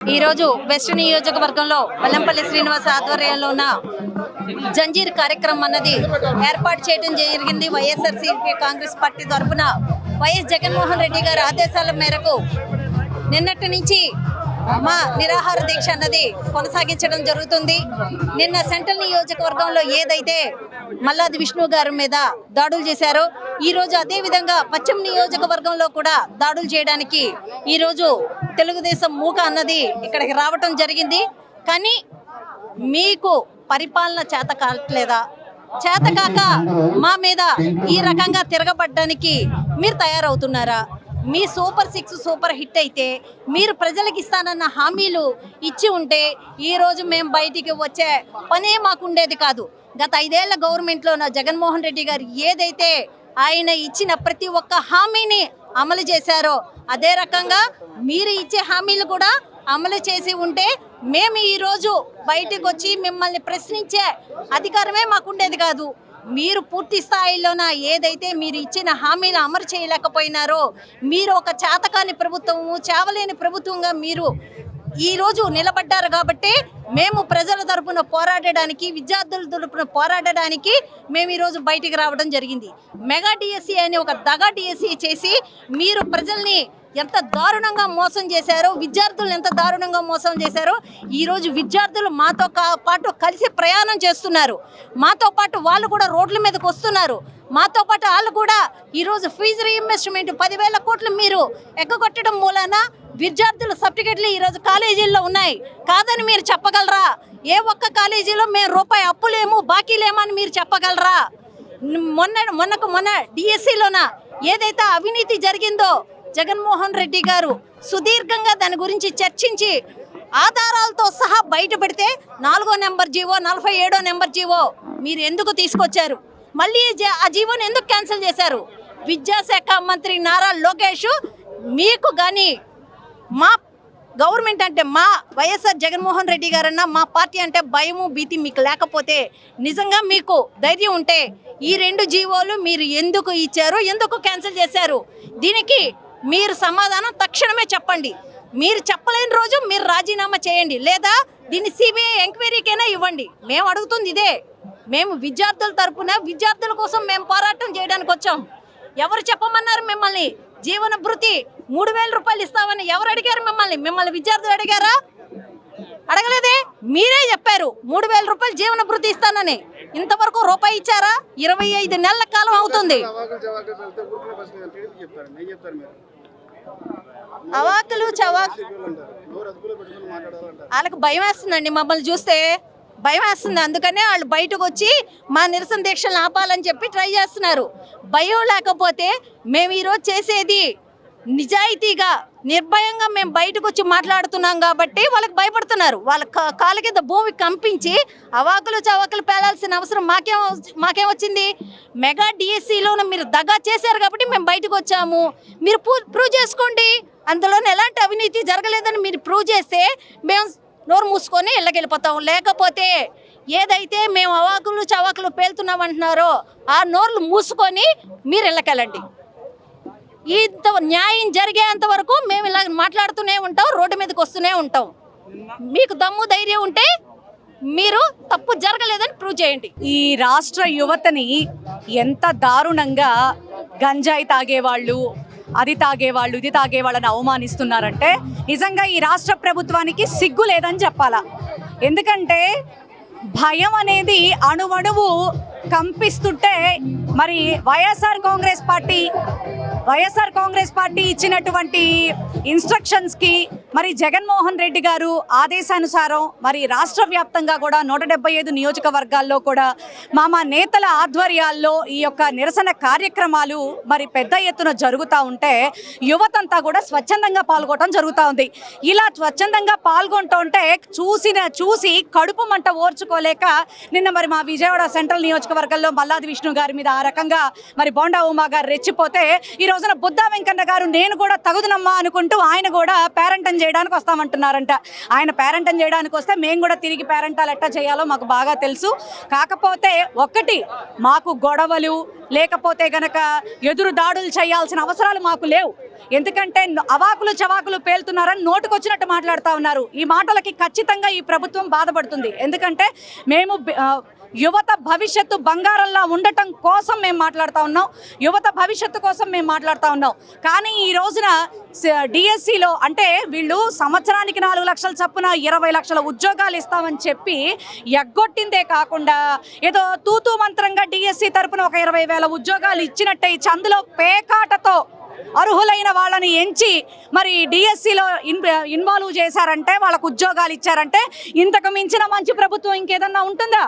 ఈరోజు వెస్ట్ నియోజకవర్గంలో వెల్లంపల్లి శ్రీనివాస ఆధ్వర్యంలో ఉన్న జంజీర్ కార్యక్రమం అన్నది ఏర్పాటు చేయడం జరిగింది. వైఎస్ఆర్సీపీ కాంగ్రెస్ పార్టీ తరఫున వైఎస్ జగన్మోహన్ రెడ్డి గారి ఆదేశాల మేరకు నిన్నటి నుంచి మా నిరాహార దీక్ష అన్నది కొనసాగించడం జరుగుతుంది. నిన్న సెంట్రల్ నియోజకవర్గంలో ఏదైతే మల్లాది విష్ణు గారి మీద దాడులు చేశారో ఈరోజు అదే విధంగా పశ్చిమ నియోజకవర్గంలో కూడా దాడులు చేయడానికి ఈరోజు తెలుగుదేశం మూక అన్నది ఇక్కడికి రావటం జరిగింది. కానీ మీకు పరిపాలన చేత కావట్లేదా? చేతకాక మా మీద ఈ రకంగా తిరగబడ్డానికి మీరు తయారవుతున్నారా? మీ సూపర్ 6 సూపర్ హిట్ అయితే మీరు ప్రజలకు ఇస్తానన్న హామీలు ఇచ్చి ఉంటే ఈరోజు మేము బయటికి వచ్చే పనే మాకుండేది కాదు. గత 5 ఏళ్ల గవర్నమెంట్లో జగన్మోహన్ రెడ్డి గారు ఏదైతే ఆయన ఇచ్చిన ప్రతి ఒక్క హామీని అమలు చేశారో అదే రకంగా మీరు ఇచ్చే హామీలు కూడా అమలు చేసి ఉంటే మేము ఈరోజు బయటకు వచ్చి మిమ్మల్ని ప్రశ్నించే అధికారమే మాకుండేది కాదు. మీరు పూర్తి స్థాయిలోన ఏదైతే మీరు ఇచ్చిన హామీలు అమలు చేయలేకపోయినారో మీరు ఒక చేతకాని ప్రభుత్వము, చావలేని ప్రభుత్వంగా మీరు ఈరోజు నిలబడ్డారు. కాబట్టి మేము ప్రజల తరపున పోరాడడానికి, విద్యార్థుల తరపున పోరాడడానికి మేము ఈరోజు బయటికి రావడం జరిగింది. మెగా డిఎస్సి అని ఒక దగా డిఎస్సి చేసి మీరు ప్రజల్ని ఎంత దారుణంగా మోసం చేశారో, విద్యార్థులను ఎంత దారుణంగా మోసం చేశారో ఈరోజు విద్యార్థులు మాతో పాటు కలిసి ప్రయాణం చేస్తున్నారు. మాతో పాటు వాళ్ళు కూడా రోడ్ల మీదకి వస్తున్నారు. మాతో పాటు వాళ్ళు కూడా ఈరోజు ఫీజు రీఇంబర్స్మెంట్ 10,000 కోట్లు మీరు ఎగ్గొట్టడం మూలాన విద్యార్థుల సర్టిఫికెట్లు ఈరోజు కాలేజీల్లో ఉన్నాయి. కాదని మీరు చెప్పగలరా? ఏ ఒక్క కాలేజీలో మేము రూపాయి అప్పులేము, బాకీలేమో అని మీరు చెప్పగలరా? మొన్న డిఎస్సిలోన ఏదైతే అవినీతి జరిగిందో జగన్మోహన్ రెడ్డి గారు సుదీర్ఘంగా దాని గురించి చర్చించి ఆధారాలతో సహా బయటపెడితే 4వ నెంబర్ జీవో, 47వ నెంబర్ జీవో మీరు ఎందుకు తీసుకొచ్చారు? మళ్ళీ ఆ జీవోని ఎందుకు క్యాన్సిల్ చేశారు? విద్యాశాఖ మంత్రి నారా లోకేష్ మీకు కానీ మా గవర్నమెంట్ అంటే మా వైఎస్ఆర్ జగన్మోహన్ రెడ్డి గారన్నా మా పార్టీ అంటే భయము భీతి మీకు లేకపోతే, నిజంగా మీకు ధైర్యం ఉంటే ఈ 2 జీవోలు మీరు ఎందుకు ఇచ్చారు, ఎందుకు క్యాన్సిల్ చేశారు? దీనికి మీరు సమాధానం తక్షణమే చెప్పండి. మీరు చెప్పలేని రోజు మీరు రాజీనామా చేయండి, లేదా దీన్ని సిబిఐ ఎంక్వైరీకైనా ఇవ్వండి. మేము అడుగుతుంది ఇదే. మేము విద్యార్థుల తరపున విద్యార్థుల కోసం మేము పోరాటం చేయడానికి వచ్చాం. ఎవరు చెప్పమన్నారు మిమ్మల్ని? జీవన భృతి 3,000 రూపాయలు ఇస్తామని ఎవరు అడిగారు మిమ్మల్ని? మిమ్మల్ని విద్యార్థులు అడిగారా? అడగలేదే. మీరే చెప్పారు 3,000 రూపాయలు జీవన భృతి ఇస్తానని. ఇంతవరకు రూపాయి ఇచ్చారా? 25 నెలల కాలం అవుతుంది. అవాకులు చవాకులు వాళ్ళకి భయం వేస్తుందండి. మమ్మల్ని చూస్తే భయం వేస్తుంది. అందుకనే వాళ్ళు బయటకు వచ్చి మా నిరసన దీక్షలు ఆపాలని చెప్పి ట్రై చేస్తున్నారు. భయం లేకపోతే మేము ఈరోజు చేసేది నిజాయితీగా నిర్భయంగా మేము బయటకు వచ్చి మాట్లాడుతున్నాం కాబట్టి వాళ్ళకి భయపడుతున్నారు. వాళ్ళ కాళ్ళ కింద భూమి కంపించి అవాకులు చవాకులు పేలాల్సిన అవసరం మాకేం వచ్చింది? మెగా డిఎస్సిలోనూ మీరు దగా చేశారు కాబట్టి మేము బయటకు వచ్చాము. మీరు ప్రూవ్ చేసుకోండి. అందులో ఎలాంటి అవినీతి జరగలేదని మీరు ప్రూవ్ చేస్తే మేము నోరు మూసుకొని ఇళ్ళకెళ్ళిపోతాం. లేకపోతే ఏదైతే మేము అవాకులు చవాకులు పేలుతున్నాం అంటున్నారో ఆ నోర్లు మూసుకొని మీరు ఇళ్ళకెళ్ళండి. ఇంత న్యాయం జరిగేంత వరకు మేము ఇలా మాట్లాడుతూనే ఉంటాం, రోడ్డు మీదకి వస్తూనే ఉంటాం. మీకు దమ్ము ధైర్యం ఉంటే మీరు తప్పు జరగలేదని ప్రూవ్ చేయండి. ఈ రాష్ట్ర యువతని ఎంత దారుణంగా గంజాయి తాగేవాళ్ళు, అది తాగేవాళ్ళు, ఇది తాగేవాళ్ళని అవమానిస్తున్నారంటే నిజంగా ఈ రాష్ట్ర ప్రభుత్వానికి సిగ్గు లేదని చెప్పాలా. ఎందుకంటే భయం అనేది అణువణువు కంపిస్తుంటే మరి వైఎస్ఆర్ కాంగ్రెస్ పార్టీ ఇచ్చినటువంటి ఇన్స్ట్రక్షన్స్కి మరి జగన్మోహన్ రెడ్డి గారు ఆదేశానుసారం మరి రాష్ట్ర వ్యాప్తంగా కూడా 175 నియోజకవర్గాల్లో కూడా మా నేతల ఆధ్వర్యాల్లో ఈ యొక్క నిరసన కార్యక్రమాలు మరి పెద్ద ఎత్తున జరుగుతూ ఉంటే యువతంతా కూడా స్వచ్ఛందంగా పాల్గొనడం జరుగుతూ ఉంది. ఇలా స్వచ్ఛందంగా పాల్గొంటుంటే చూసి కడుపు మంట ఓర్చుకోలేక నిన్న మరి మా విజయవాడ సెంట్రల్ నియోజకవర్గంలో మల్లాది విష్ణు గారి మీద ఆ రకంగా మరి బోండా ఉమా గారు రెచ్చిపోతే ఈ రోజున బుద్ధా వెంకన్న గారు నేను కూడా తగుదనమ్మా అనుకుంటూ ఆయన కూడా పేరెంటం చేయడానికి వస్తామంటున్నారంట. ఆయన పేరెంటం చేయడానికి వస్తే మేము కూడా తిరిగి పేరెంటాలు ఎట్టా చేయాలో మాకు బాగా తెలుసు. కాకపోతే ఒక్కటి, మాకు గొడవలు లేకపోతే గనక ఎదురు దాడులు చేయాల్సిన అవసరాలు మాకు లేవు. ఎందుకంటే అవాకులు చవాకులు పేలుతున్నారని నోటుకొచ్చినట్టు మాట్లాడుతూ ఉన్నారు. ఈ మాటలకి ఖచ్చితంగా ఈ ప్రభుత్వం బాధపడుతుంది. ఎందుకంటే మేము యువత భవిష్యత్తు బంగారంలా ఉండటం కోసం మేము మాట్లాడుతూ ఉన్నాం, యువత భవిష్యత్తు కోసం మేము మాట్లాడుతూ ఉన్నాం. కానీ ఈ రోజున డిఎస్సిలో అంటే వీళ్ళు సంవత్సరానికి 4 లక్షల చొప్పున 20 లక్షల ఉద్యోగాలు ఇస్తామని చెప్పి ఎగ్గొట్టిందే కాకుండా ఏదో తూతూ మంత్రంగా డిఎస్సి తరపున ఒక 20,000 ఉద్యోగాలు ఇచ్చినట్టే ఇచ్చి అందులో పేకాటతో అర్హులైన వాళ్ళని ఎంచి మరి డిఎస్సిలో ఇన్వాల్వ్ చేశారంటే, వాళ్ళకు ఉద్యోగాలు ఇచ్చారంటే ఇంతకు మించిన మంచి ప్రభుత్వం ఇంకేదన్నా ఉంటుందా?